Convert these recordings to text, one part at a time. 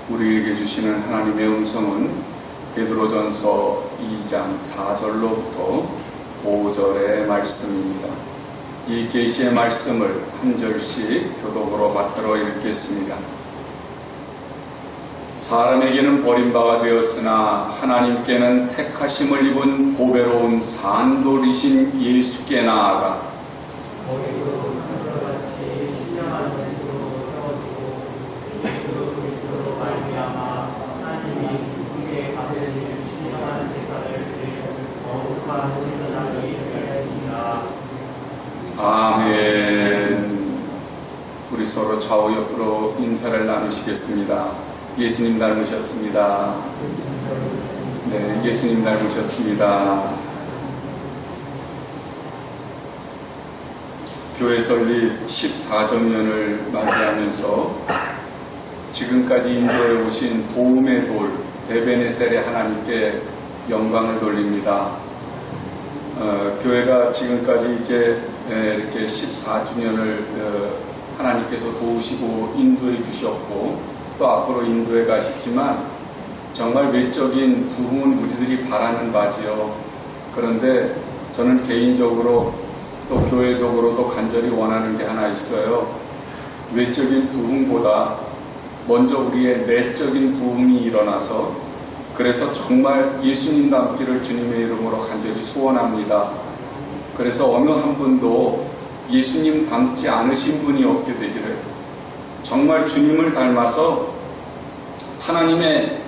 우리에게 주시는 하나님의 음성은 베드로전서 2장 4절로부터 5절의 말씀입니다. 이 계시의 말씀을 한 절씩 교독으로 받들어 읽겠습니다. 사람에게는 버림바가 되었으나 하나님께는 택하심을 입은 보배로운 산돌이신 예수께 나아가 아멘. 우리 서로 좌우 옆으로 인사를 나누시겠습니다. 예수님 닮으셨습니다. 네, 예수님 닮으셨습니다. 교회 설립 14周年을 맞이하면서 지금까지 인도해 오신 도움의 돌 에베네셀의 하나님께 영광을 돌립니다. 교회가 지금까지 이제 이렇게 14주년을 하나님께서 도우시고 인도해 주셨고 또 앞으로 인도해 가시지만 정말 외적인 부흥은 우리들이 바라는 바지요. 그런데 저는 개인적으로 또 교회적으로도 간절히 원하는 게 하나 있어요. 외적인 부흥보다 먼저 우리의 내적인 부흥이 일어나서 그래서 정말 예수님 닮기를 주님의 이름으로 간절히 소원합니다. 그래서 어느 한 분도 예수님 닮지 않으신 분이 없게 되기를, 정말 주님을 닮아서 하나님의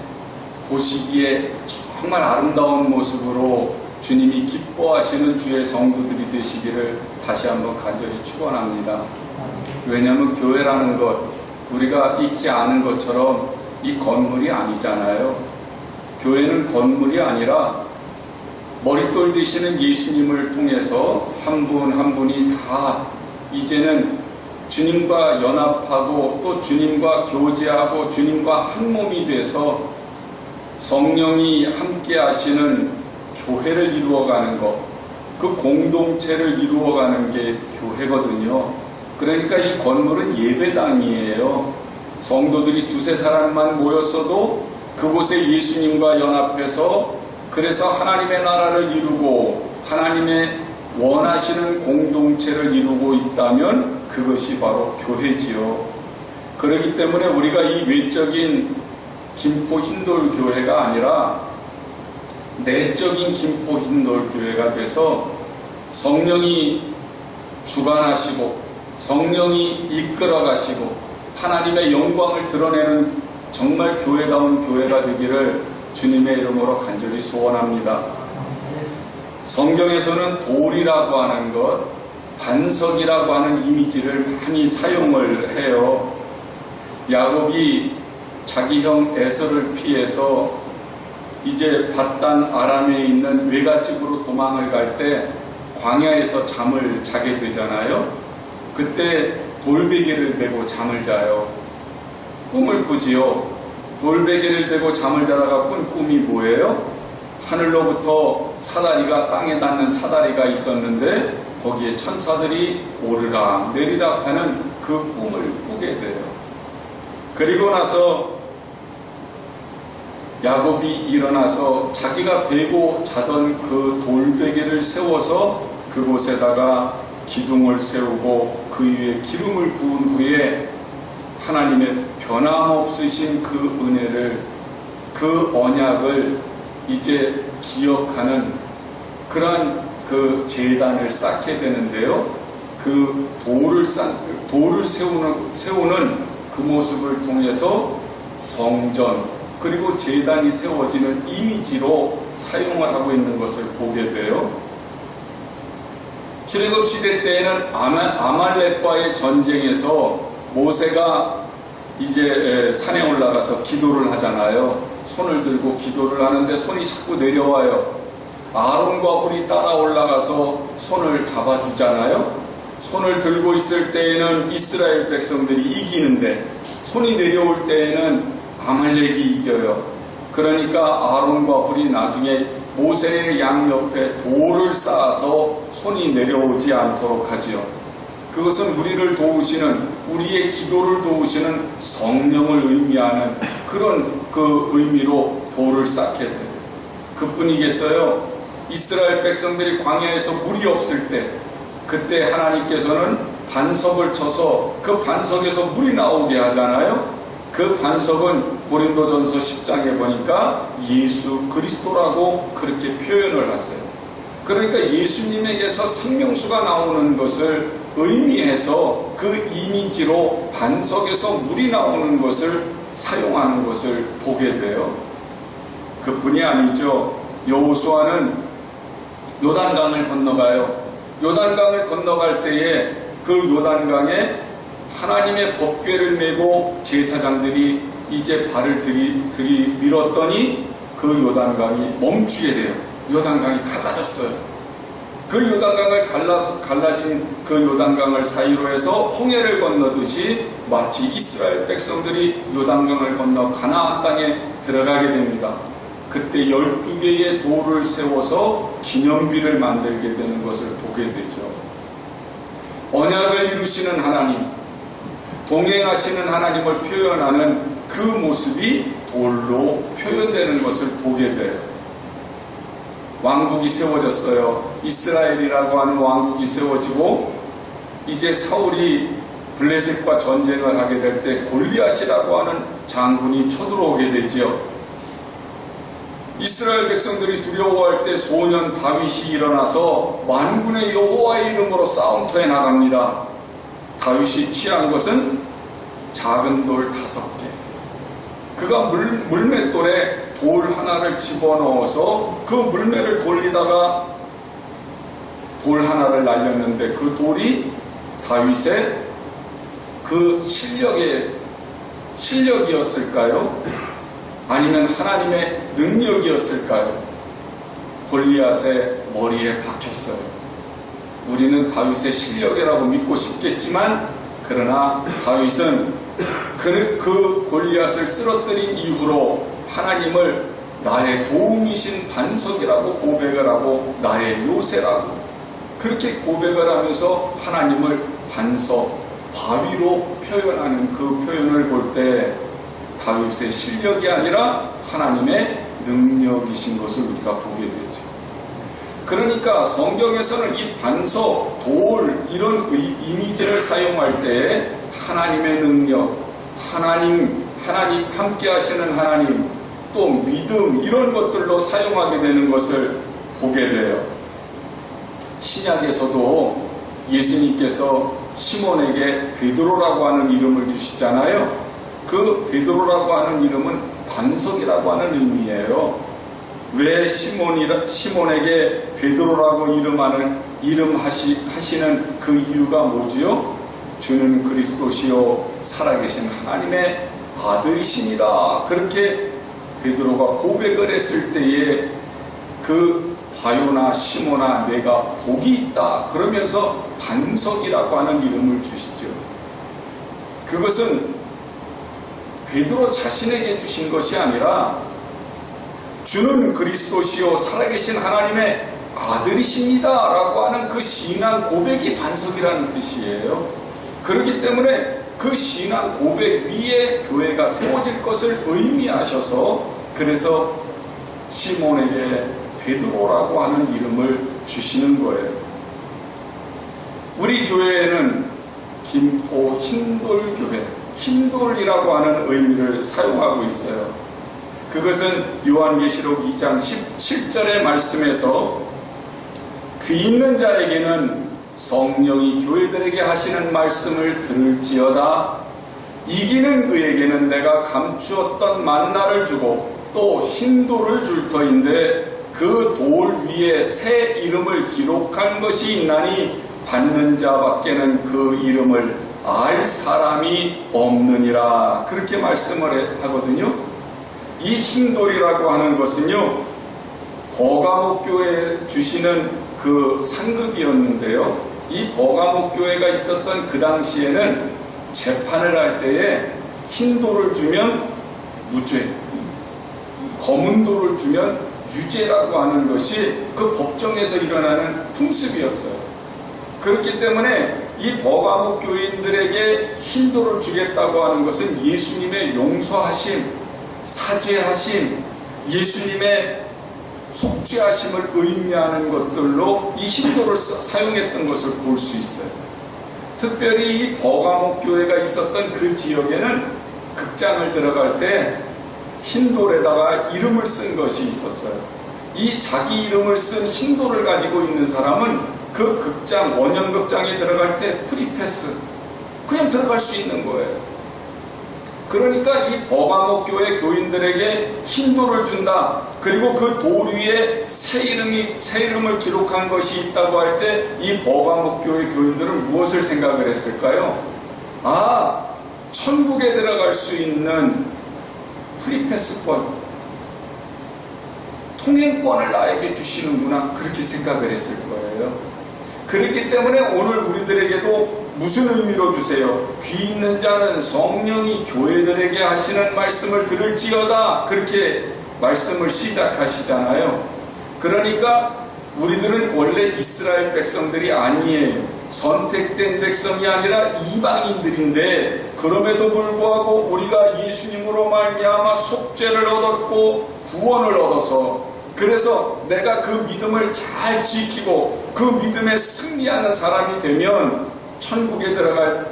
보시기에 정말 아름다운 모습으로 주님이 기뻐하시는 주의 성도들이 되시기를 다시 한번 간절히 축원합니다. 왜냐하면 교회라는 것, 우리가 익히 아는 것처럼 이 건물이 아니잖아요. 교회는 건물이 아니라 머릿돌 되시는 예수님을 통해서 한 분 한 분이 다 이제는 주님과 연합하고 또 주님과 교제하고 주님과 한 몸이 돼서 성령이 함께 하시는 교회를 이루어가는 것, 그 공동체를 이루어가는 게 교회거든요. 그러니까 이 건물은 예배당이에요. 성도들이 두세 사람만 모였어도 그곳에 예수님과 연합해서 그래서 하나님의 나라를 이루고 하나님의 원하시는 공동체를 이루고 있다면 그것이 바로 교회지요. 그렇기 때문에 우리가 이 외적인 김포 흰돌 교회가 아니라 내적인 김포 흰돌 교회가 돼서 성령이 주관하시고 성령이 이끌어 가시고 하나님의 영광을 드러내는 정말 교회다운 교회가 되기를 주님의 이름으로 간절히 소원합니다. 성경에서는 돌이라고 하는 것, 반석이라고 하는 이미지를 많이 사용을 해요. 야곱이 자기 형 에서를 피해서 이제 밧단 아람에 있는 외갓집으로 도망을 갈 때 광야에서 잠을 자게 되잖아요. 그때 돌베개를 베고 잠을 자요. 꿈을 꾸지요. 돌베개를 베고 잠을 자다가 꾼 꿈이 뭐예요? 하늘로부터 사다리가 땅에 닿는 사다리가 있었는데 거기에 천사들이 오르락 내리락 하는 그 꿈을 꾸게 돼요. 그리고 나서 야곱이 일어나서 자기가 베고 자던 그 돌베개를 세워서 그곳에다가 기둥을 세우고 그 위에 기름을 부은 후에 하나님의 변함없으신 그 은혜를, 그 언약을 이제 기억하는 그러한 그 제단을 쌓게 되는데요. 그 돌을 세우는 그 모습을 통해서 성전 그리고 제단이 세워지는 이미지로 사용을 하고 있는 것을 보게 돼요. 출애굽 시대 때에는 아말렉과의 전쟁에서 모세가 이제 산에 올라가서 기도를 하잖아요. 손을 들고 기도를 하는데 손이 자꾸 내려와요. 아론과 홀이 따라 올라가서 손을 잡아주잖아요. 손을 들고 있을 때에는 이스라엘 백성들이 이기는데 손이 내려올 때에는 아말렉이 이겨요. 그러니까 아론과 홀이 나중에 모세의 양옆에 돌을 쌓아서 손이 내려오지 않도록 하지요. 그것은 우리를 도우시는, 우리의 기도를 도우시는 성령을 의미하는 그런 그 의미로 돌을 쌓게 돼요. 그뿐이겠어요? 이스라엘 백성들이 광야에서 물이 없을 때, 그때 하나님께서는 반석을 쳐서 그 반석에서 물이 나오게 하잖아요. 그 반석은 고린도전서 10장에 보니까 예수 그리스도라고 그렇게 표현을 하세요. 그러니까 예수님에게서 생명수가 나오는 것을 의미해서 그 이미지로 반석에서 물이 나오는 것을 사용하는 것을 보게 돼요. 그뿐이 아니죠. 여호수아는 요단강을 건너가요. 요단강을 건너갈 때에 그 요단강에 하나님의 법궤를 메고 제사장들이 이제 발을 들이밀었더니 그 요단강이 멈추게 돼요. 요단강이 갈라졌어요. 그 요단강을 갈라진 그 요단강을 사이로 해서 홍해를 건너듯이 마치 이스라엘 백성들이 요단강을 건너 가나안 땅에 들어가게 됩니다. 그때 12개의 돌을 세워서 기념비를 만들게 되는 것을 보게 되죠. 언약을 이루시는 하나님, 동행하시는 하나님을 표현하는 그 모습이 돌로 표현되는 것을 보게 돼요. 왕국이 세워졌어요. 이스라엘이라고 하는 왕국이 세워지고 이제 사울이 블레셋과 전쟁을 하게 될 때 골리앗이라고 하는 장군이 쳐들어오게 되지요. 이스라엘 백성들이 두려워할 때 소년 다윗이 일어나서 만군의 여호와의 이름으로 싸움터에 나갑니다. 다윗이 취한 것은 작은 돌 5개. 그가 물맷돌에 돌 하나를 집어넣어서 그 물매를 돌리다가 돌 하나를 날렸는데 그 돌이 다윗의 그 실력이었을까요? 아니면 하나님의 능력이었을까요? 골리앗의 머리에 박혔어요. 우리는 다윗의 실력이라고 믿고 싶겠지만, 그러나 다윗은 그 골리앗을 쓰러뜨린 이후로 하나님을 나의 도움이신 반석이라고 고백을 하고 나의 요새라고 그렇게 고백을 하면서 하나님을 반석, 바위로 표현하는 그 표현을 볼 때 다윗의 실력이 아니라 하나님의 능력이신 것을 우리가 보게 되죠. 그러니까 성경에서는 이 반석, 돌 이런 이미지를 사용할 때 하나님의 능력, 하나님 함께 하시는 하나님, 또 믿음 이런 것들로 사용하게 되는 것을 보게 돼요. 신약에서도 예수님께서 시몬에게 베드로라고 하는 이름을 주시잖아요. 그 베드로라고 하는 이름은 반석이라고 하는 의미예요. 왜 시몬에게 베드로라고 이름하시는 그 이유가 뭐지요? 주는 그리스도시요 살아계신 하나님의 아들이십니다. 그렇게 베드로가 고백을 했을 때에 그 바요나 시몬아 내가 복이 있다 그러면서 반석이라고 하는 이름을 주시죠. 그것은 베드로 자신에게 주신 것이 아니라 주는 그리스도시요 살아계신 하나님의 아들이십니다 라고 하는 그 신앙 고백이 반석이라는 뜻이에요. 그렇기 때문에 그 신앙 고백 위에 교회가 세워질 것을 의미하셔서 그래서 시몬에게 베드로라고 하는 이름을 주시는 거예요. 우리 교회에는 김포 흰돌교회, 흰돌이라고 하는 의미를 사용하고 있어요. 그것은 요한계시록 2장 17절의 말씀에서 귀 있는 자에게는 성령이 교회들에게 하시는 말씀을 들을지어다. 이기는 그에게는 내가 감추었던 만나를 주고 또 흰돌을 줄 터인데 그 돌 위에 새 이름을 기록한 것이 있나니 받는 자밖에는 그 이름을 알 사람이 없느니라. 그렇게 말씀을 하거든요. 이 흰돌이라고 하는 것은요, 버가목교에 주시는 그 상급이었는데요. 이 버가목교회가 있었던 그 당시에는 재판을 할 때에 흰돌을 주면 무죄, 검은 돌을 주면 유죄라고 하는 것이 그 법정에서 일어나는 풍습이었어요. 그렇기 때문에 이 버가목 교인들에게 흰돌을 주겠다고 하는 것은 예수님의 용서하심, 사죄하심, 예수님의 속죄하심을 의미하는 것들로 이 힌도를 사용했던 것을 볼 수 있어요. 특별히 이 버가모 교회가 있었던 그 지역에는 극장을 들어갈 때 흰돌에다가 이름을 쓴 것이 있었어요. 이 자기 이름을 쓴 흰돌을 가지고 있는 사람은 그 극장, 원형극장에 들어갈 때 프리패스, 그냥 들어갈 수 있는 거예요. 그러니까 이 버가모 교회 교인들에게 흰돌을 준다. 그리고 그 돌 위에 새 이름을 기록한 것이 있다고 할 때 이 버가모 교회 교인들은 무엇을 생각을 했을까요? 아, 천국에 들어갈 수 있는 프리패스권, 통행권을 나에게 주시는구나, 그렇게 생각을 했을 거예요. 그렇기 때문에 오늘 우리들에게도 무슨 의미로 주세요? 귀 있는 자는 성령이 교회들에게 하시는 말씀을 들을지어다, 그렇게 말씀을 시작하시잖아요. 그러니까 우리들은 원래 이스라엘 백성들이 아니에요. 선택된 백성이 아니라 이방인들인데, 그럼에도 불구하고 우리가 예수님으로 말미암아 속죄를 얻었고 구원을 얻어서, 그래서 내가 그 믿음을 잘 지키고 그 믿음에 승리하는 사람이 되면 천국에 들어갈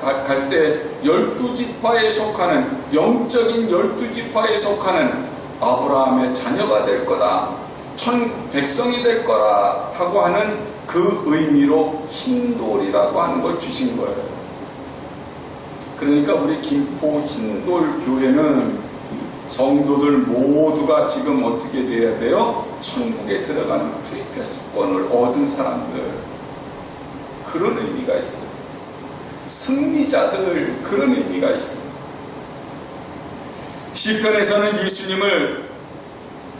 때 12지파에 속하는, 영적인 12지파에 속하는 아브라함의 자녀가 될 거다, 백성이 될 거라 하고 하는 그 의미로 흰돌이라고 하는 걸 주신 거예요. 그러니까 우리 김포 흰돌 교회는 성도들 모두가 지금 어떻게 돼야 돼요? 천국에 들어가는 프리패스권을 얻은 사람들, 그런 의미가 있어요. 승리자들, 그런 의미가 있어요. 시편에서는 예수님을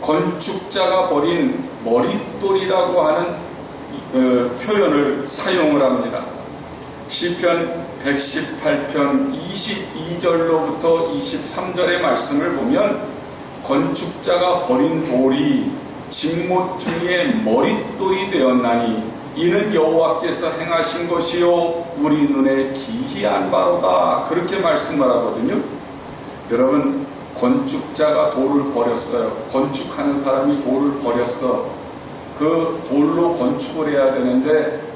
건축자가 버린 머릿돌이라고 하는 표현을 사용을 합니다. 시편 118편 22절로부터 23절의 말씀을 보면, 건축자가 버린 돌이 직모퉁이의 머릿돌이 되었나니 이는 여호와께서 행하신 것이요 우리 눈에 기이한 바로다, 그렇게 말씀을 하거든요. 여러분, 건축자가 돌을 버렸어요. 건축하는 사람이 돌을 버렸어. 그 돌로 건축을 해야 되는데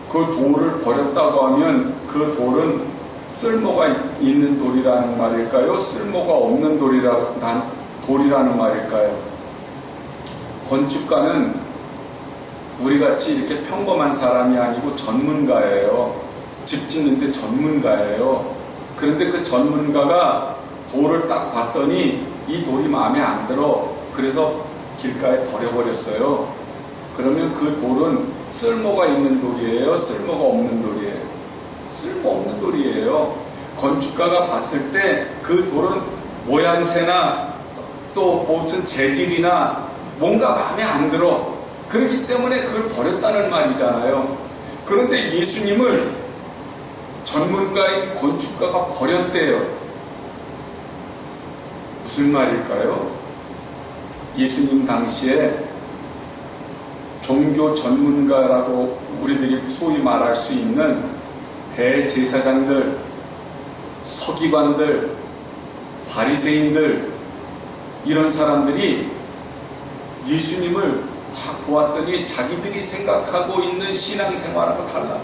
그 돌을 버렸다고 하면 그 돌은 쓸모가 있는 돌이라는 말일까요? 쓸모가 없는 돌이라는 말일까요? 건축가는 우리같이 이렇게 평범한 사람이 아니고 전문가예요. 집 짓는데 전문가예요. 그런데 그 전문가가 돌을 딱 봤더니 이 돌이 마음에 안 들어. 그래서 길가에 버려버렸어요. 그러면 그 돌은 쓸모가 있는 돌이에요? 쓸모가 없는 돌이에요? 쓸모없는 돌이에요. 건축가가 봤을 때 그 돌은 모양새나 또 무슨 재질이나 뭔가 마음에 안 들어. 그렇기 때문에 그걸 버렸다는 말이잖아요. 그런데 예수님을 전문가인 건축가가 버렸대요. 무슨 말일까요? 예수님 당시에 종교 전문가라고 우리들이 소위 말할 수 있는 대제사장들, 서기관들, 바리새인들, 이런 사람들이 예수님을 다 보았더니 자기들이 생각하고 있는 신앙생활하고 달라.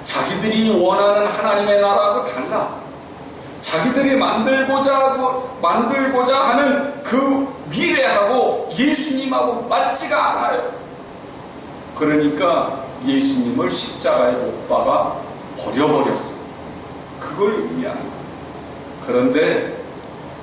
자기들이 원하는 하나님의 나라하고 달라. 자기들이 만들고자 하는 그 미래하고 예수님하고 맞지가 않아요. 그러니까 예수님을 십자가에 못 박아 버려버렸어요. 그걸 의미하는 거예요. 그런데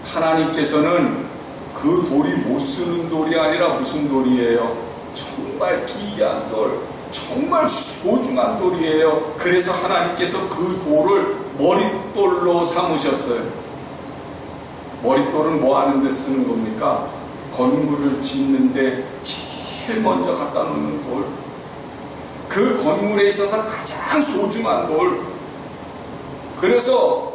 하나님께서는 그 돌이 못 쓰는 돌이 아니라 무슨 돌이에요? 정말 기이한 돌, 정말 소중한 돌이에요. 그래서 하나님께서 그 돌을 머릿돌로 삼으셨어요. 머릿돌은 뭐 하는 데 쓰는 겁니까? 건물을 짓는데 제일 먼저 갖다 놓는 돌, 그 건물에 있어서 가장 소중한 돌. 그래서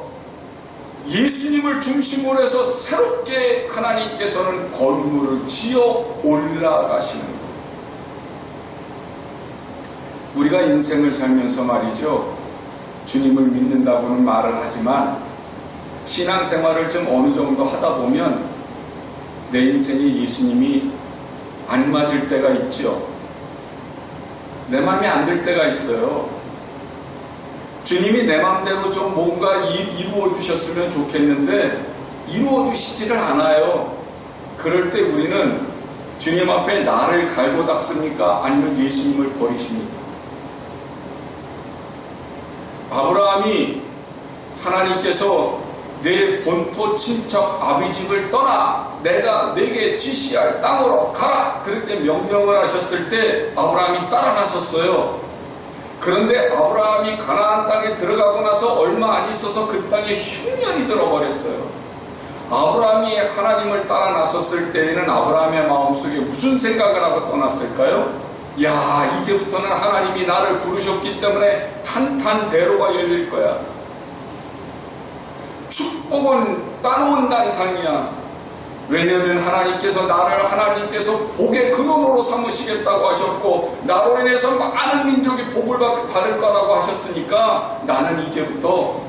예수님을 중심으로 해서 새롭게 하나님께서는 건물을 지어 올라가시는 거예요. 우리가 인생을 살면서 말이죠, 주님을 믿는다고는 말을 하지만 신앙생활을 좀 어느 정도 하다 보면 내 인생에 예수님이 안 맞을 때가 있죠. 내 마음에 안 들 때가 있어요. 주님이 내 마음대로 좀 뭔가 이루어 주셨으면 좋겠는데 이루어 주시지를 않아요. 그럴 때 우리는 주님 앞에 나를 갈고 닦습니까? 아니면 예수님을 버리십니까? 아브라함이 하나님께서 내 본토 친척 아비집을 떠나 내가 내게 지시할 땅으로 가라 그렇게 명령을 하셨을 때 아브라함이 따라 나섰어요. 그런데 아브라함이 가나안 땅에 들어가고 나서 얼마 안 있어서 그 땅에 흉년이 들어버렸어요. 아브라함이 하나님을 따라 나섰을 때에는 아브라함의 마음속에 무슨 생각을 하고 떠났을까요? 야, 이제부터는 하나님이 나를 부르셨기 때문에 탄탄대로가 열릴 거야. 축복은 따놓은 단상이야. 왜냐하면 하나님께서 복의 근원으로 삼으시겠다고 하셨고 나로 인해서 많은 민족이 복을 받을 거라고 하셨으니까 나는 이제부터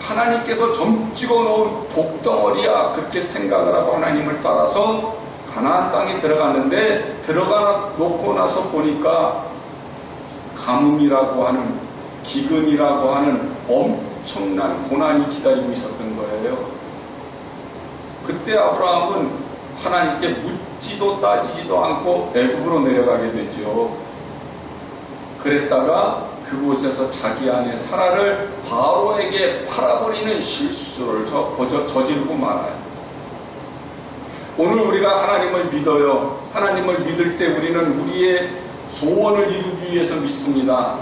하나님께서 점 찍어놓은 복덩어리야 그렇게 생각을 하고 하나님을 따라서 가나안 땅에 들어갔는데 들어가 놓고 나서 보니까 가뭄이라고 하는 기근이라고 하는 엄청난 고난이 기다리고 있었던 거예요. 그때 아브라함은 하나님께 묻지도 따지지도 않고 애굽으로 내려가게 되죠. 그랬다가 그곳에서 자기 아내 사라를 바로에게 팔아버리는 실수를 저지르고 말아요. 오늘 우리가 하나님을 믿어요. 하나님을 믿을 때 우리는 우리의 소원을 이루기 위해서 믿습니다.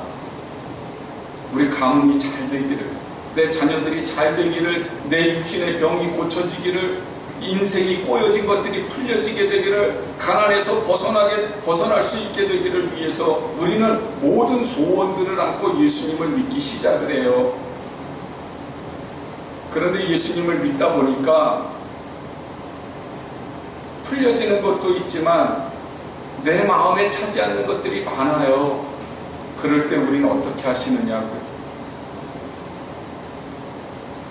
우리 가문이 잘 되기를, 내 자녀들이 잘 되기를, 내 육신의 병이 고쳐지기를, 인생이 꼬여진 것들이 풀려지게 되기를, 가난에서 벗어날 수 있게 되기를 위해서 우리는 모든 소원들을 안고 예수님을 믿기 시작을 해요. 그런데 예수님을 믿다 보니까 풀려지는 것도 있지만 내 마음에 차지 않는 것들이 많아요. 그럴 때 우리는 어떻게 하시느냐고요.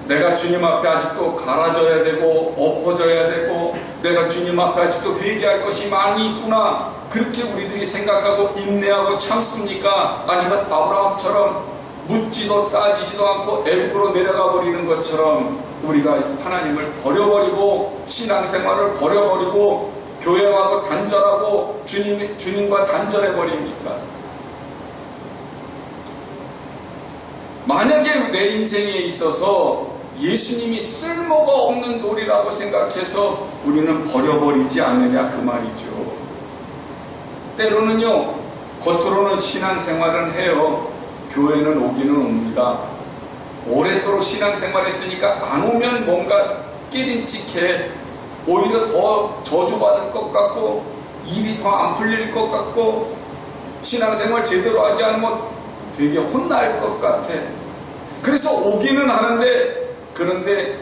내가 주님 앞에 아직도 갈아져야 되고 엎어져야 되고 내가 주님 앞에 아직도 회개할 것이 많이 있구나 그렇게 우리들이 생각하고 인내하고 참습니까? 아니면 아브라함처럼 묻지도 따지지도 않고 애굽으로 내려가 버리는 것처럼 우리가 하나님을 버려버리고 신앙생활을 버려버리고 교회하고 단절하고 주님과 단절해 버립니까? 만약에 내 인생에 있어서 예수님이 쓸모가 없는 놀이라고 생각해서 우리는 버려버리지 않느냐 그 말이죠. 때로는요, 겉으로는 신앙생활은 해요. 교회는 오기는 옵니다. 오랫도록 신앙생활했으니까 안 오면 뭔가 끼림칙해. 오히려 더 저주받을 것 같고 입이 더 안 풀릴 것 같고 신앙생활 제대로 하지 않으면 되게 혼날 것 같아. 그래서 오기는 하는데 그런데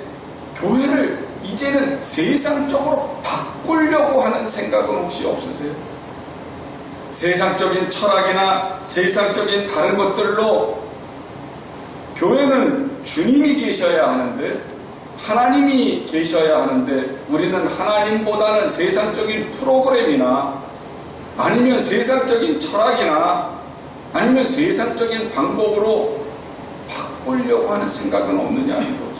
교회를 이제는 세상적으로 바꾸려고 하는 생각은 혹시 없으세요? 세상적인 철학이나 세상적인 다른 것들로 교회는 주님이 계셔야 하는데 하나님이 계셔야 하는데 우리는 하나님보다는 세상적인 프로그램이나 아니면 세상적인 철학이나 아니면 세상적인 방법으로 바꾸려고 하는 생각은 없느냐는 거죠.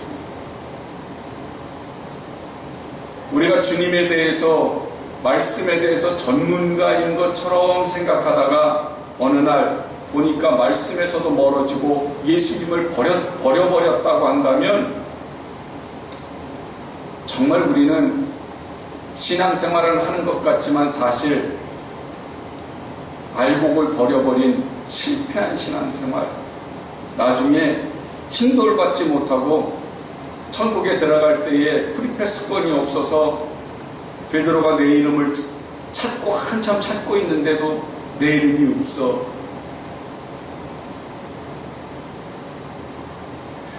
우리가 주님에 대해서 말씀에 대해서 전문가인 것처럼 생각하다가 어느 날 보니까 말씀에서도 멀어지고 예수님을 버려버렸다고 한다면 정말 우리는 신앙생활을 하는 것 같지만 사실 알곡을 버려버린 실패한 신앙생활, 나중에 흰돌 받지 못하고 천국에 들어갈 때에 프리패스권이 없어서 베드로가 내 이름을 찾고 한참 찾고 있는데도 내 이름이 없어.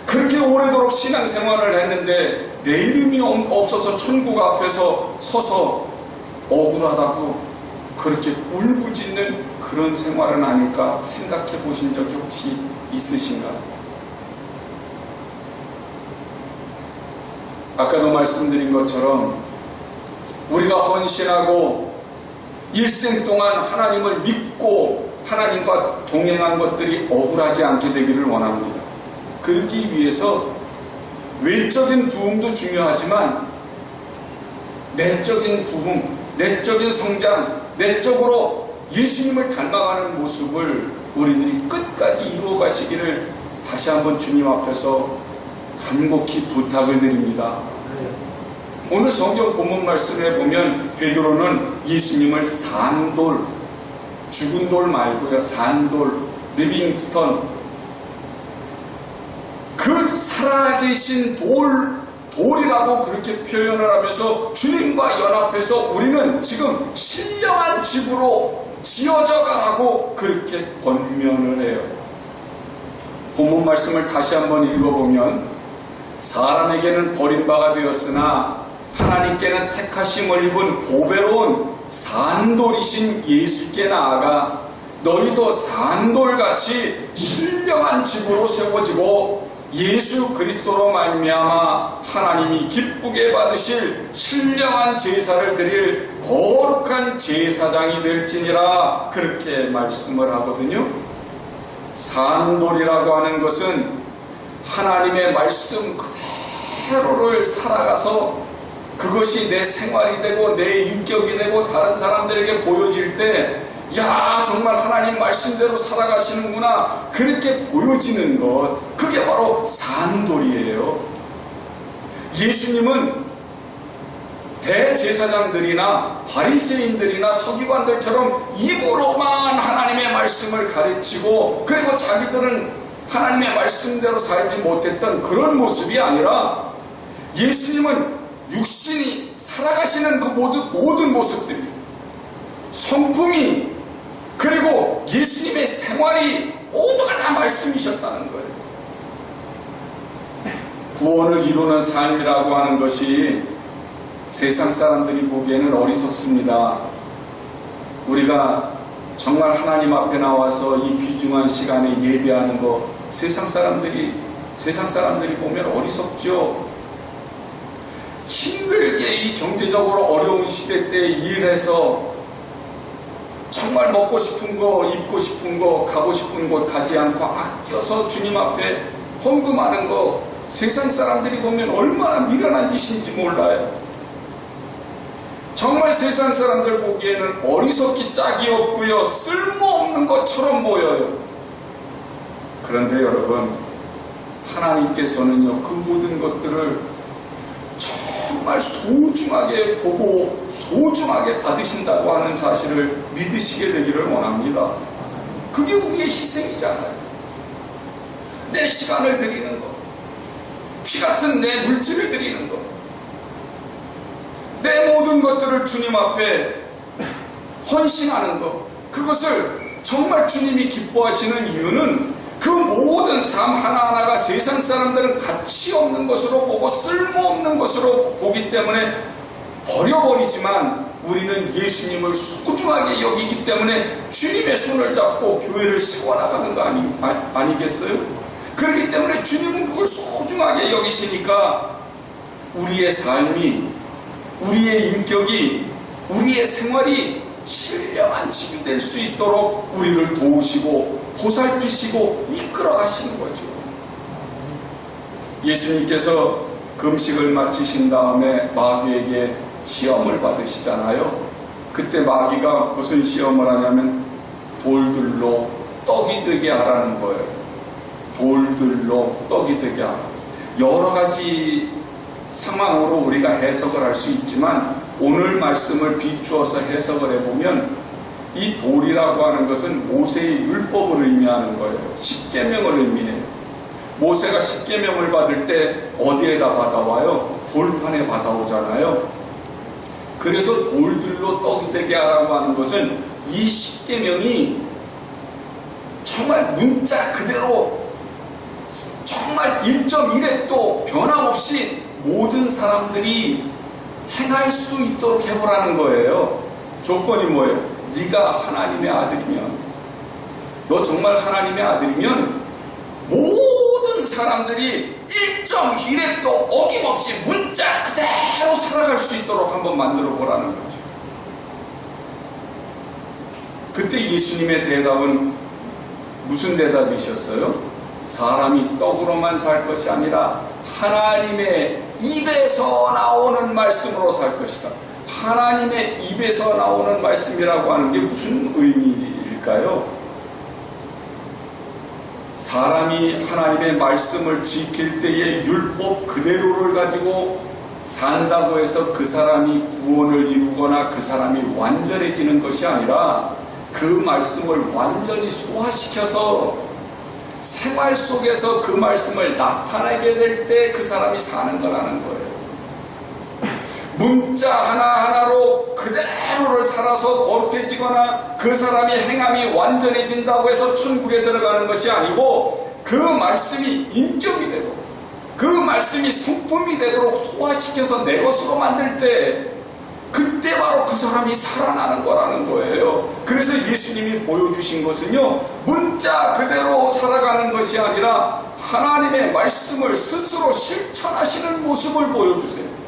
그렇게 오래도록 신앙생활을 했는데 내 이름이 없어서 천국 앞에서 서서 억울하다고 그렇게 울부짖는 그런 생활은 아닐까 생각해 보신 적이 혹시 있으신가? 아까도 말씀드린 것처럼 우리가 헌신하고 일생 동안 하나님을 믿고 하나님과 동행한 것들이 억울하지 않게 되기를 원합니다. 그러기 위해서 외적인 부흥도 중요하지만 내적인 부흥, 내적인 성장, 내적으로 예수님을 닮아가는 모습을 우리들이 끝까지 이루어 가시기를 다시 한번 주님 앞에서 간곡히 부탁을 드립니다. 오늘 성경 본문 말씀에 보면 베드로는 예수님을 산돌, 죽은 돌 말고요, 산돌, 리빙스턴, 그 살아계신 돌이라고 그렇게 표현을 하면서 주님과 연합해서 우리는 지금 신령한 집으로 지어져 가라고 그렇게 권면을 해요. 본문 말씀을 다시 한번 읽어보면 사람에게는 버림바가 되었으나 하나님께는 택하심을 입은 보배로운 산돌이신 예수께 나아가 너희도 산돌같이 신령한 집으로 세워지고 예수 그리스도로 말미암아 하나님이 기쁘게 받으실 신령한 제사를 드릴 거룩한 제사장이 될지니라 그렇게 말씀을 하거든요. 산돌이라고 하는 것은 하나님의 말씀 그대로를 살아가서 그것이 내 생활이 되고 내 인격이 되고 다른 사람들에게 보여질 때 야, 정말 하나님 말씀대로 살아가시는구나 그렇게 보여지는 것, 그게 바로 산돌이에요. 예수님은 대제사장들이나 바리새인들이나 서기관들처럼 입으로만 하나님의 말씀을 가르치고 그리고 자기들은 하나님의 말씀대로 살지 못했던 그런 모습이 아니라 예수님은 육신이 살아가시는 그 모든 모습들이, 성품이, 그리고 예수님의 생활이 모두가 다 말씀이셨다는 거예요. 구원을 이루는 삶이라고 하는 것이 세상 사람들이 보기에는 어리석습니다. 우리가 정말 하나님 앞에 나와서 이 귀중한 시간에 예배하는 거 세상 사람들이 보면 어리석죠. 힘들게 이 경제적으로 어려운 시대 때 일해서 정말 먹고 싶은 거, 입고 싶은 거, 가고 싶은 곳 가지 않고 아껴서 주님 앞에 헌금하는 거 세상 사람들이 보면 얼마나 미련한 짓인지 몰라요. 정말 세상 사람들 보기에는 어리석기 짝이 없고요, 쓸모없는 것처럼 보여요. 그런데 여러분, 하나님께서는요, 그 모든 것들을 정말 소중하게 보고 소중하게 받으신다고 하는 사실을 믿으시게 되기를 원합니다. 그게 우리의 희생이잖아요. 내 시간을 드리는 것, 피 같은 내 물질을 드리는 것, 내 모든 것들을 주님 앞에 헌신하는 것, 그것을 정말 주님이 기뻐하시는 이유는 그 모든 삶 하나하나가 세상 사람들은 가치 없는 것으로 보고 쓸모없는 것으로 보기 때문에 버려버리지만 우리는 예수님을 소중하게 여기기 때문에 주님의 손을 잡고 교회를 세워나가는 거 아니겠어요? 그렇기 때문에 주님은 그걸 소중하게 여기시니까 우리의 삶이, 우리의 인격이, 우리의 생활이 신령한 집이 될 수 있도록 우리를 도우시고 보살피시고 이끌어 가시는 거죠. 예수님께서 금식을 마치신 다음에 마귀에게 시험을 받으시잖아요. 그때 마귀가 무슨 시험을 하냐면 돌들로 떡이 되게 하라는 거예요. 돌들로 떡이 되게 하라. 여러 가지 상황으로 우리가 해석을 할 수 있지만 오늘 말씀을 비추어서 해석을 해보면 이 돌이라고 하는 것은 모세의 율법을 의미하는 거예요. 십계명을 의미해요. 모세가 십계명을 받을 때 어디에다 받아와요? 돌판에 받아오잖아요. 그래서 돌들로 떡이 되게 하라고 하는 것은 이 십계명이 정말 문자 그대로 정말 1.1획도 변함없이 모든 사람들이 행할 수 있도록 해보라는 거예요. 조건이 뭐예요? 네가 하나님의 아들이면, 너 정말 하나님의 아들이면 모든 사람들이 1.1획도 어김없이 문자 그대로 살아갈 수 있도록 한번 만들어 보라는 거죠. 그때 예수님의 대답은 무슨 대답이셨어요? 사람이 떡으로만 살 것이 아니라 하나님의 입에서 나오는 말씀으로 살 것이다. 하나님의 입에서 나오는 말씀이라고 하는 게 무슨 의미일까요? 사람이 하나님의 말씀을 지킬 때의 율법 그대로를 가지고 산다고 해서 그 사람이 구원을 이루거나 그 사람이 완전해지는 것이 아니라 그 말씀을 완전히 소화시켜서 생활 속에서 그 말씀을 나타내게 될 때 그 사람이 사는 거라는 거예요. 문자 하나하나로 그대로를 살아서 거룩해지거나 그 사람이 행함이 완전해진다고 해서 천국에 들어가는 것이 아니고 그 말씀이 인격이 되고 그 말씀이 성품이 되도록 소화시켜서 내 것으로 만들 때 그때 바로 그 사람이 살아나는 거라는 거예요. 그래서 예수님이 보여주신 것은요, 문자 그대로 살아가는 것이 아니라 하나님의 말씀을 스스로 실천하시는 모습을 보여주세요.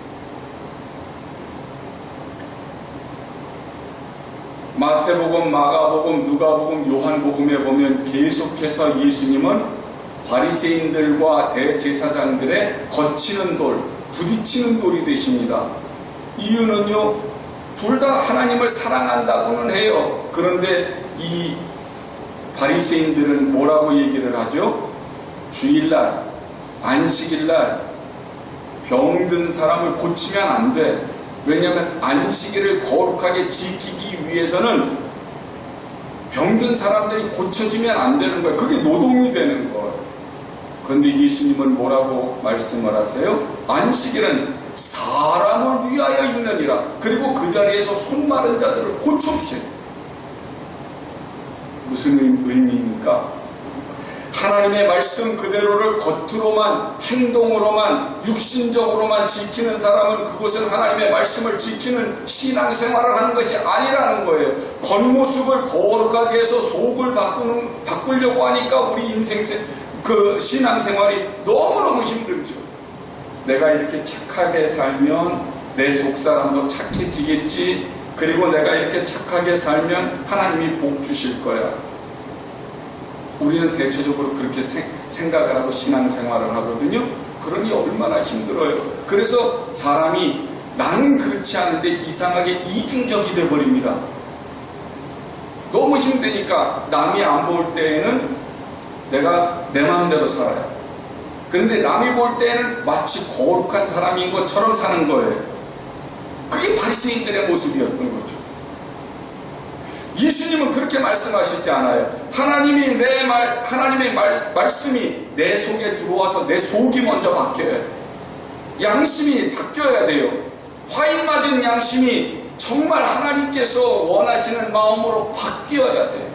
마태복음, 마가복음, 누가복음, 요한복음에 보면 계속해서 예수님은 바리새인들과 대제사장들의 거치는 돌, 부딪히는 돌이 되십니다. 이유는요, 둘 다 하나님을 사랑한다고는 해요. 그런데 이 바리새인들은 뭐라고 얘기를 하죠? 주일날, 안식일날 병든 사람을 고치면 안 돼. 왜냐하면 안식일을 거룩하게 지키기 위해서는 병든 사람들이 고쳐지면 안 되는 거예요. 그게 노동이 되는 거예요. 그런데 예수님은 뭐라고 말씀을 하세요? 안식일은 사람을 위하여 있느니라. 그리고 그 자리에서 손 마른 자들을 고쳐주세요. 무슨 의미입니까? 하나님의 말씀 그대로를 겉으로만, 행동으로만, 육신적으로만 지키는 사람은 그것은 하나님의 말씀을 지키는 신앙생활을 하는 것이 아니라는 거예요. 겉모습을 거룩하게 해서 속을 바꾸려고 하니까 우리 그 신앙생활이 너무너무 힘들죠. 내가 이렇게 착하게 살면 내 속사람도 착해지겠지. 그리고 내가 이렇게 착하게 살면 하나님이 복 주실 거야. 우리는 대체적으로 그렇게 생각을 하고 신앙생활을 하거든요. 그러니 얼마나 힘들어요. 그래서 사람이 나는 그렇지 않은데 이상하게 이중적이 돼버립니다. 너무 힘드니까 남이 안 볼 때에는 내가 내 마음대로 살아요. 그런데 남이 볼 때는 마치 거룩한 사람인 것처럼 사는 거예요. 그게 바리새인들의 모습이었던 거죠. 예수님은 그렇게 말씀하시지 않아요. 하나님의 말씀이 내 속에 들어와서 내 속이 먼저 바뀌어야 돼요. 양심이 바뀌어야 돼요. 화인 맞은 양심이 정말 하나님께서 원하시는 마음으로 바뀌어야 돼요.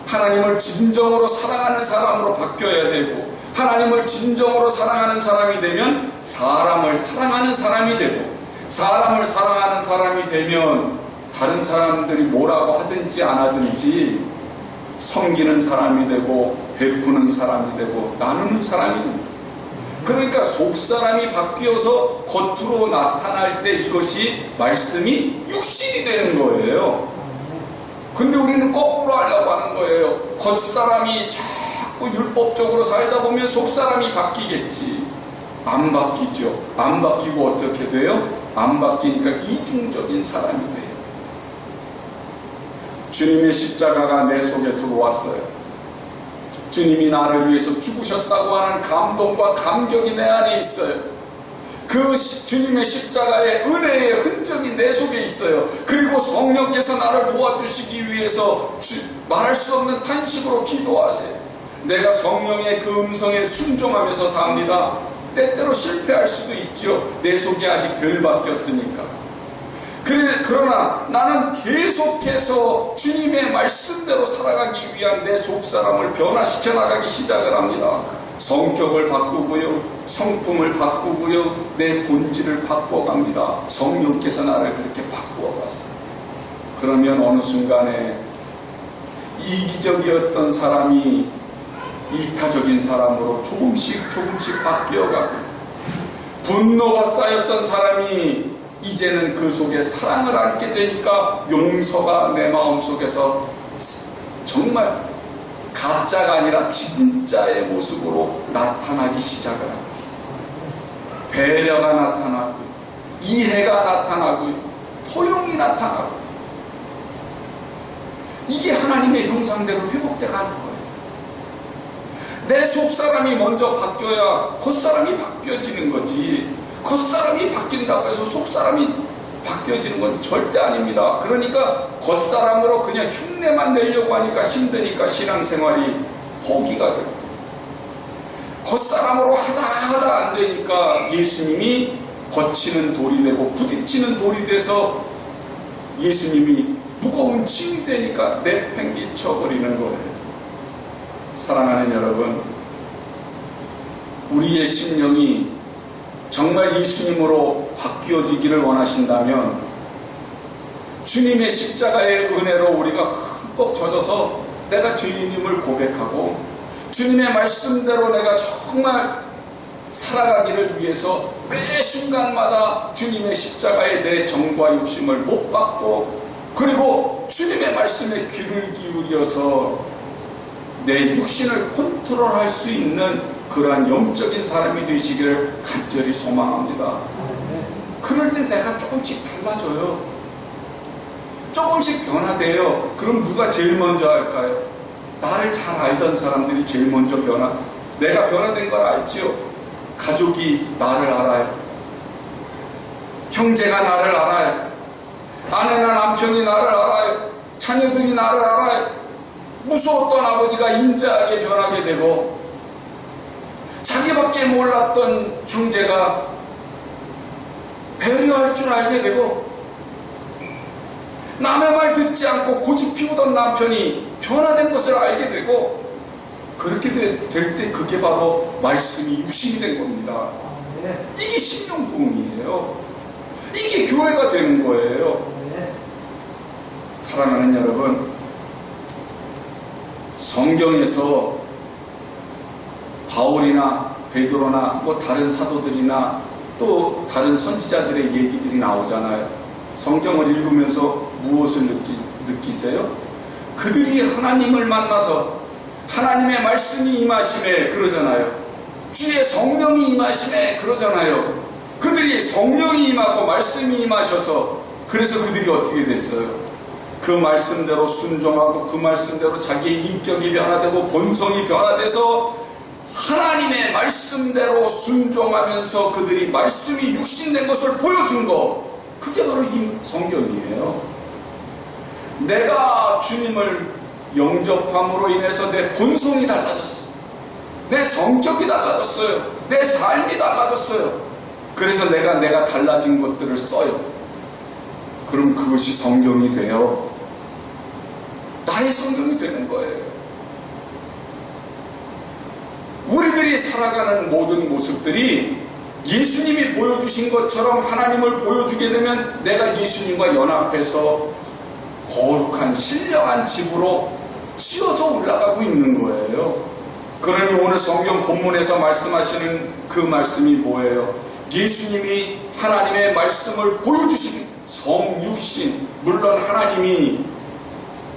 하나님을 진정으로 사랑하는 사람으로 바뀌어야 되고, 하나님을 진정으로 사랑하는 사람이 되면 사람을 사랑하는 사람이 되고, 사람을 사랑하는 사람이 되면 다른 사람들이 뭐라고 하든지 안 하든지 섬기는 사람이 되고 베푸는 사람이 되고 나누는 사람이 됩니다. 그러니까 속사람이 바뀌어서 겉으로 나타날 때 이것이 말씀이 육신이 되는 거예요. 근데 우리는 거꾸로 하려고 하는 거예요. 겉사람이 자꾸 율법적으로 살다 보면 속사람이 바뀌겠지. 안 바뀌죠. 안 바뀌고 어떻게 돼요? 안 바뀌니까 이중적인 사람이 돼요. 주님의 십자가가 내 속에 들어왔어요. 주님이 나를 위해서 죽으셨다고 하는 감동과 감격이 내 안에 있어요. 그 주님의 십자가의 은혜의 흔적이 내 속에 있어요. 그리고 성령께서 나를 도와주시기 위해서 말할 수 없는 탄식으로 기도하세요. 내가 성령의 그 음성에 순종하면서 삽니다. 때때로 실패할 수도 있죠. 내 속이 아직 덜 바뀌었으니까. 그러나 나는 계속해서 주님의 말씀대로 살아가기 위한 내 속사람을 변화시켜 나가기 시작을 합니다. 성격을 바꾸고요, 성품을 바꾸고요, 내 본질을 바꿔갑니다. 성령께서 나를 그렇게 바꾸어갔어요. 그러면 어느 순간에 이기적이었던 사람이 이타적인 사람으로 조금씩 바뀌어가고, 분노가 쌓였던 사람이 이제는 그 속에 사랑을 안게 되니까 용서가 내 마음속에서 정말 가짜가 아니라 진짜의 모습으로 나타나기 시작을 하고, 배려가 나타나고, 이해가 나타나고, 포용이 나타나고, 이게 하나님의 형상대로 회복돼 가는 거예요. 내 속사람이 먼저 바뀌어야 겉사람이 바뀌어지는 거지, 겉사람이 바뀐다고 해서 속사람이 바뀌어지는 건 절대 아닙니다. 그러니까 겉사람으로 그냥 흉내만 내려고 하니까 힘드니까 신앙생활이 포기가 되고, 겉사람으로 하다 안 되니까 예수님이 거치는 돌이 되고 부딪히는 돌이 돼서 예수님이 무거운 짐이 되니까 내팽개쳐 버리는 거예요. 사랑하는 여러분, 우리의 심령이 정말 예수님으로 바뀌어지기를 원하신다면 주님의 십자가의 은혜로 우리가 흠뻑 젖어서 내가 주님을 고백하고 주님의 말씀대로 내가 정말 살아가기를 위해서 매 순간마다 주님의 십자가에 내 정과 욕심을 못 받고, 그리고 주님의 말씀에 귀를 기울여서 내 육신을 컨트롤할 수 있는 그러한 영적인 사람이 되시기를 간절히 소망합니다. 그럴 때 내가 조금씩 달라져요. 조금씩 변화돼요. 그럼 누가 제일 먼저 할까요? 나를 잘 알던 사람들이 제일 먼저 내가 변화된 걸 알지요. 가족이 나를 알아요. 형제가 나를 알아요. 아내나 남편이 나를 알아요. 자녀들이 나를 알아요. 무서웠던 아버지가 인자하게 변하게 되고, 자기밖에 몰랐던 형제가 배려할 줄 알게 되고, 남의 말 듣지 않고 고집 피우던 남편이 변화된 것을 알게 되고, 그렇게 될 때 그게 바로 말씀이 육신이 된 겁니다. 이게 신령부흥이에요. 이게 교회가 되는 거예요. 사랑하는 여러분, 성경에서 바울이나 베드로나 다른 사도들이나 또 다른 선지자들의 얘기들이 나오잖아요. 성경을 읽으면서 무엇을 느끼세요? 그들이 하나님을 만나서 하나님의 말씀이 임하심에 그러잖아요. 주의 성령이 임하심에 그러잖아요. 그들이 성령이 임하고 말씀이 임하셔서, 그래서 그들이 어떻게 됐어요? 그 말씀대로 순종하고 그 말씀대로 자기의 인격이 변화되고 본성이 변화돼서 하나님의 말씀대로 순종하면서 그들이 말씀이 육신된 것을 보여준 거, 그게 바로 이 성경이에요. 내가 주님을 영접함으로 인해서 내 본성이 달라졌어요. 내 성격이 달라졌어요. 내 삶이 달라졌어요. 그래서 내가 달라진 것들을 써요. 그럼 그것이 성경이 돼요. 나의 성경이 되는 거예요. 우리들이 살아가는 모든 모습들이 예수님이 보여주신 것처럼 하나님을 보여주게 되면 내가 예수님과 연합해서 거룩한 신령한 집으로 치어져 올라가고 있는 거예요. 그러니 오늘 성경 본문에서 말씀하시는 그 말씀이 뭐예요? 예수님이 하나님의 말씀을 보여주신 성육신, 물론 하나님이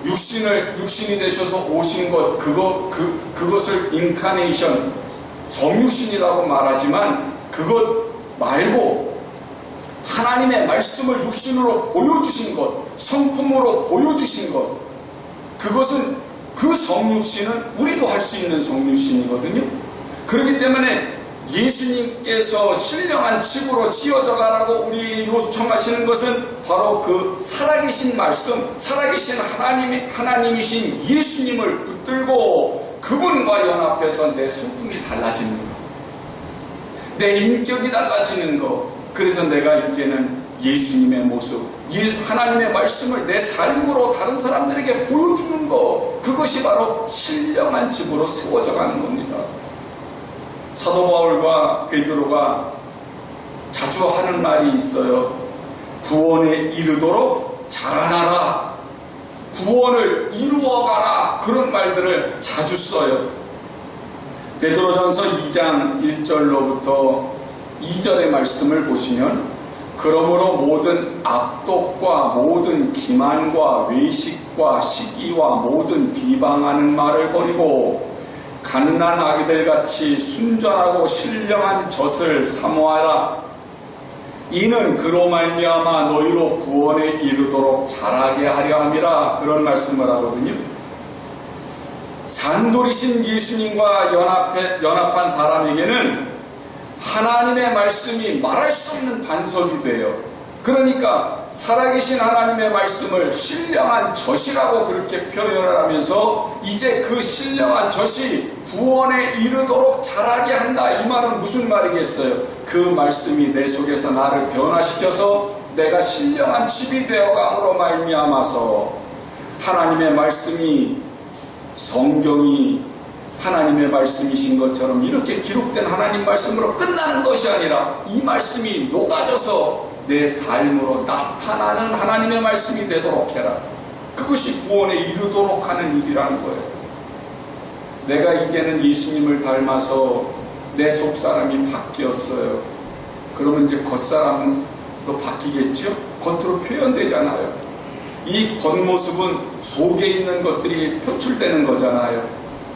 육신이 되셔서 오신 것, 그것을 인카네이션, 성육신이라고 말하지만 그것 말고 하나님의 말씀을 육신으로 보여주신 것, 성품으로 보여주신 것, 그것은 그 성육신은 우리도 할 수 있는 성육신이거든요. 그렇기 때문에 예수님께서 신령한 집으로 지어져 가라고 우리 요청하시는 것은 바로 그 살아계신 말씀, 살아계신 하나님이신 예수님을 붙들고 그분과 연합해서 내 성품이 달라지는 것, 내 인격이 달라지는 것. 그래서 내가 이제는 예수님의 모습, 하나님의 말씀을 내 삶으로 다른 사람들에게 보여주는 것, 그것이 바로 신령한 집으로 세워져 가는 겁니다. 사도 바울과 베드로가 자주 하는 말이 있어요. 구원에 이르도록 자라나라, 구원을 이루어가라, 그런 말들을 자주 써요. 베드로전서 2장 1절로부터 2절의 말씀을 보시면 그러므로 모든 악독과 모든 기만과 외식과 시기와 모든 비방하는 말을 버리고 갓난 아기들 같이 순전하고 신령한 젖을 사모하라. 이는 그로 말미암아 너희로 구원에 이르도록 자라게 하려 함이라. 그런 말씀을 하거든요. 산돌이신 예수님과 연합한 사람에게는 하나님의 말씀이 말할 수 없는 반석이 돼요. 그러니까 살아계신 하나님의 말씀을 신령한 젖이라고 그렇게 표현을 하면서 이제 그 신령한 젖이 구원에 이르도록 자라게 한다. 이 말은 무슨 말이겠어요? 그 말씀이 내 속에서 나를 변화시켜서 내가 신령한 집이 되어감으로 말미암아서 하나님의 말씀이, 성경이 하나님의 말씀이신 것처럼 이렇게 기록된 하나님 말씀으로 끝나는 것이 아니라 이 말씀이 녹아져서 내 삶으로 나타나는 하나님의 말씀이 되도록 해라. 그것이 구원에 이르도록 하는 일이라는 거예요. 내가 이제는 예수님을 닮아서 내 속사람이 바뀌었어요. 그러면 이제 겉사람은 또 바뀌겠죠? 겉으로 표현되잖아요. 이 겉모습은 속에 있는 것들이 표출되는 거잖아요.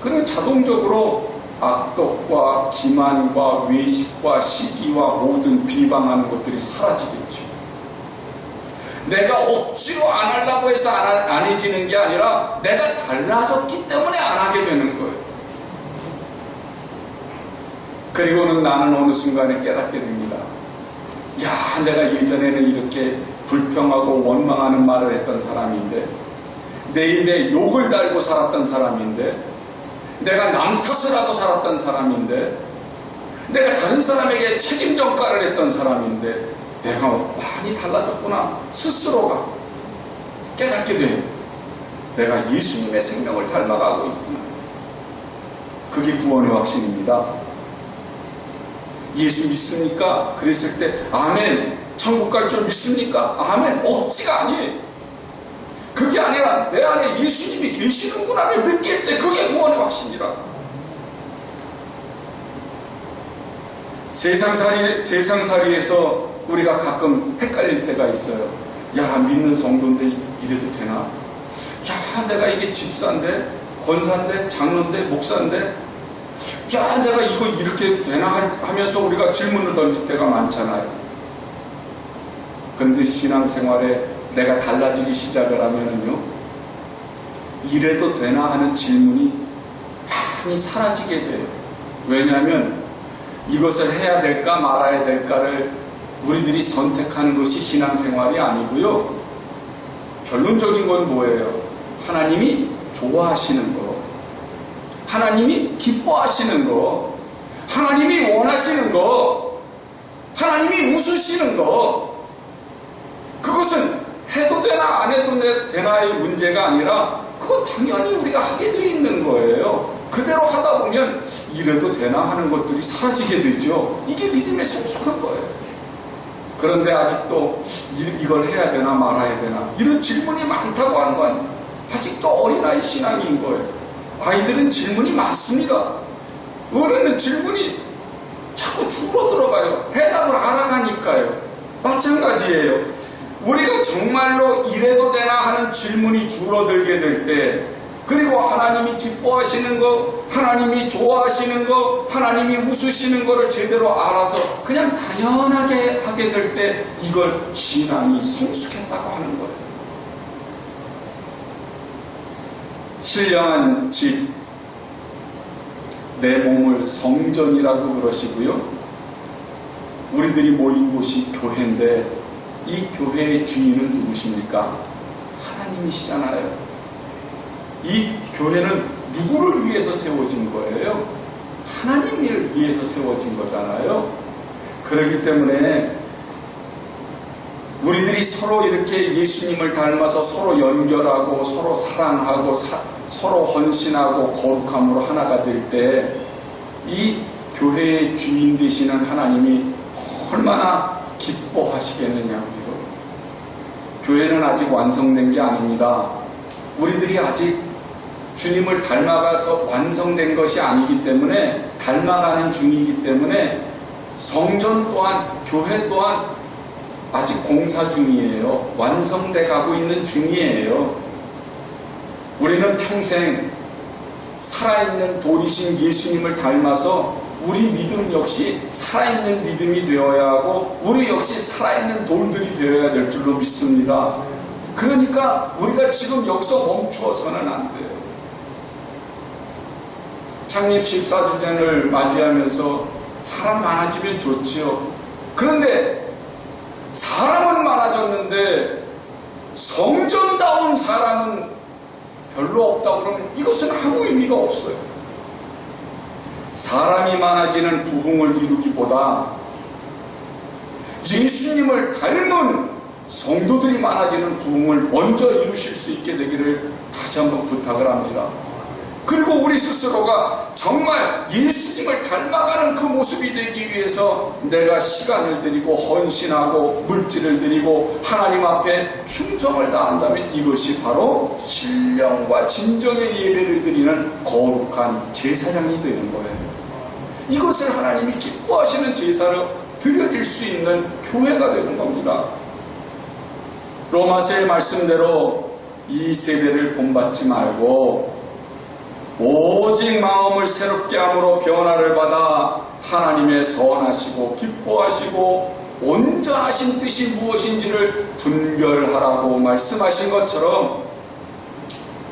그러면 자동적으로 악독과 기만과 외식과 시기와 모든 비방하는 것들이 사라지겠죠. 내가 억지로 안 하려고 해서 안 해지는 게 아니라 내가 달라졌기 때문에 안 하게 되는 거예요. 그리고는 나는 어느 순간에 깨닫게 됩니다. 야, 내가 예전에는 이렇게 불평하고 원망하는 말을 했던 사람인데, 내 입에 욕을 달고 살았던 사람인데, 내가 남 탓을 하고 살았던 사람인데, 내가 다른 사람에게 책임 전가를 했던 사람인데 내가 많이 달라졌구나. 스스로가 깨닫게 돼요. 내가 예수님의 생명을 닮아가고 있구나. 그게 구원의 확신입니다. 예수 믿습니까? 그랬을 때 아멘. 천국 갈 줄 믿습니까? 아멘. 억지가 아니에요. 그게 아니라 내 안에 예수님이 계시는구나를 느낄 때 그게 구원의 확신이라. 세상살이에서 우리가 가끔 헷갈릴 때가 있어요. 야, 믿는 성도인데 이래도 되나? 야, 내가 이게 집사인데, 권사인데, 장로인데, 목사인데, 야, 내가 이거 이렇게 되나 하면서 우리가 질문을 던질 때가 많잖아요. 그런데 신앙생활에 내가 달라지기 시작을 하면은요, 이래도 되나 하는 질문이 많이 사라지게 돼요. 왜냐하면 이것을 해야 될까 말아야 될까를 우리들이 선택하는 것이 신앙생활이 아니고요. 결론적인 건 뭐예요? 하나님이 좋아하시는 거, 하나님이 기뻐하시는 거, 하나님이 원하시는 거, 하나님이 웃으시는 거, 그것은 해도 되나 안 해도 되나의 문제가 아니라 그건 당연히 우리가 하게 되어 있는 거예요. 그대로 하다 보면 이래도 되나 하는 것들이 사라지게 되죠. 이게 믿음의 성숙한 거예요. 그런데 아직도 이걸 해야 되나 말아야 되나 이런 질문이 많다고 하는 건 아직도 어린아이 신앙인 거예요. 아이들은 질문이 많습니다. 어른은 질문이 자꾸 줄어들어가요. 해답을 알아가니까요. 마찬가지예요. 우리가 정말로 이래도 되나 하는 질문이 줄어들게 될 때, 그리고 하나님이 기뻐하시는 거, 하나님이 좋아하시는 거, 하나님이 웃으시는 거를 제대로 알아서 그냥 당연하게 하게 될 때 이걸 신앙이 성숙했다고 하는 거예요. 신령한 집, 내 몸을 성전이라고 그러시고요. 우리들이 모인 곳이 교회인데 이 교회의 주인은 누구십니까? 하나님이시잖아요. 이 교회는 누구를 위해서 세워진 거예요? 하나님을 위해서 세워진 거잖아요. 그렇기 때문에 우리들이 서로 이렇게 예수님을 닮아서 서로 연결하고 서로 사랑하고 서로 헌신하고 거룩함으로 하나가 될 때 이 교회의 주인 되시는 하나님이 얼마나 기뻐하시겠느냐고요. 교회는 아직 완성된 게 아닙니다. 우리들이 아직 주님을 닮아가서 완성된 것이 아니기 때문에, 닮아가는 중이기 때문에 성전 또한, 교회 또한 아직 공사 중이에요. 완성돼 가고 있는 중이에요. 우리는 평생 살아있는 돌이신 예수님을 닮아서 우리 믿음 역시 살아있는 믿음이 되어야 하고, 우리 역시 살아있는 돌들이 되어야 될 줄로 믿습니다. 그러니까 우리가 지금 여기서 멈추어서는 안 돼요. 창립 14주년을 맞이하면서 사람 많아지면 좋지요. 그런데 사람은 많아졌는데 성전다운 사람은 별로 없다고 그러면 이것은 아무 의미가 없어요. 사람이 많아지는 부흥을 이루기보다 예수님을 닮은 성도들이 많아지는 부흥을 먼저 이루실 수 있게 되기를 다시 한번 부탁을 합니다. 그리고 우리 스스로가 정말 예수님을 닮아가는 그 모습이 되기 위해서 내가 시간을 들이고 헌신하고 물질을 들이고 하나님 앞에 충성을 다한다면 이것이 바로 신령과 진정의 예배를 드리는 거룩한 제사장이 되는 거예요. 이것을 하나님이 기뻐하시는 제사로 드려질 수 있는 교회가 되는 겁니다. 로마서의 말씀대로 이 세대를 본받지 말고 오직 마음을 새롭게 함으로 변화를 받아 하나님의 선하시고 기뻐하시고 온전하신 뜻이 무엇인지를 분별하라고 말씀하신 것처럼,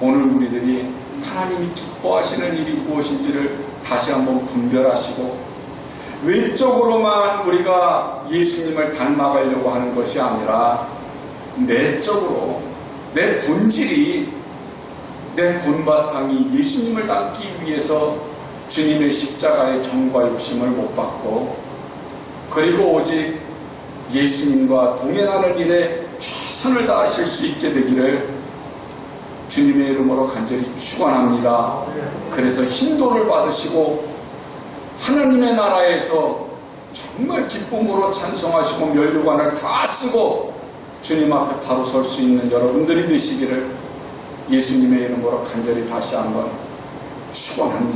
오늘 우리들이 하나님이 기뻐하시는 일이 무엇인지를 다시 한번 분별하시고, 외적으로만 우리가 예수님을 닮아가려고 하는 것이 아니라 내적으로 내 본질이, 내 본바탕이 예수님을 닮기 위해서 주님의 십자가의 정과 욕심을 못 받고, 그리고 오직 예수님과 동행하는 일에 최선을 다하실 수 있게 되기를 주님의 이름으로 간절히 축원합니다. 그래서 hin도를 받으시고 하나님의 나라에서 정말 기쁨으로 찬송하시고 면류관을 다 쓰고 주님 앞에 바로 설 수 있는 여러분들이 되시기를 예수님의 이름으로 간절히 다시 한번 축원합니다.